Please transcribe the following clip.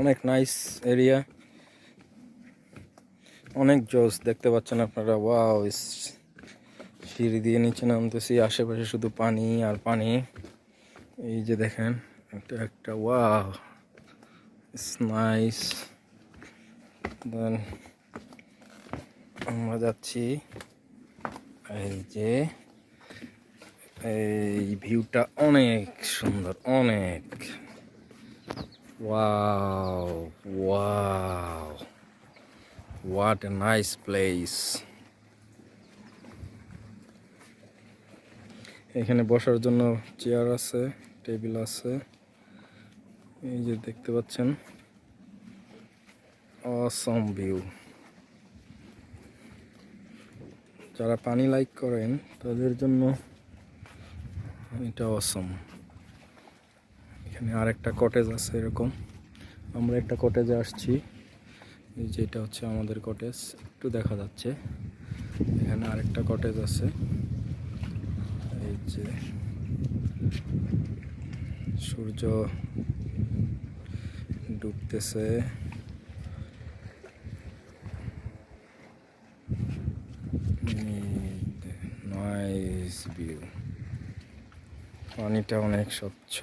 অনেক nice area, অনেক জোস। দেখতে পাচ্ছেন আপনারা, ওয়াও, সিঁড়ি দিয়ে নিচে নামতেছি, আশেপাশে শুধু পানি আর পানি। এই যে দেখেন, এটা একটা ওয়াও, ইটস নাইস। দেন আমরা যাচ্ছি, এই যে এই ভিউটা অনেক সুন্দর, অনেক wow wow, what a nice place. এখানে বসার জন্য চেয়ার আছে, টেবিল আছে, এই যে দেখতে পাচ্ছেন, অসম ভিউ। যারা পানি লাইক করেন তাদের জন্য এটা অসম। এখানে আরেকটা কটেজ আছে এরকম, আমরা একটা কটেজে আসছি, এই যে এটা হচ্ছে আমাদের কটেজ, একটু দেখা যাচ্ছে। এখানে আরেকটা কটেজ আছে, এই যে সূর্য ডুবতেছে, নাইস ভিউ, পানিটা অনেক স্বচ্ছ।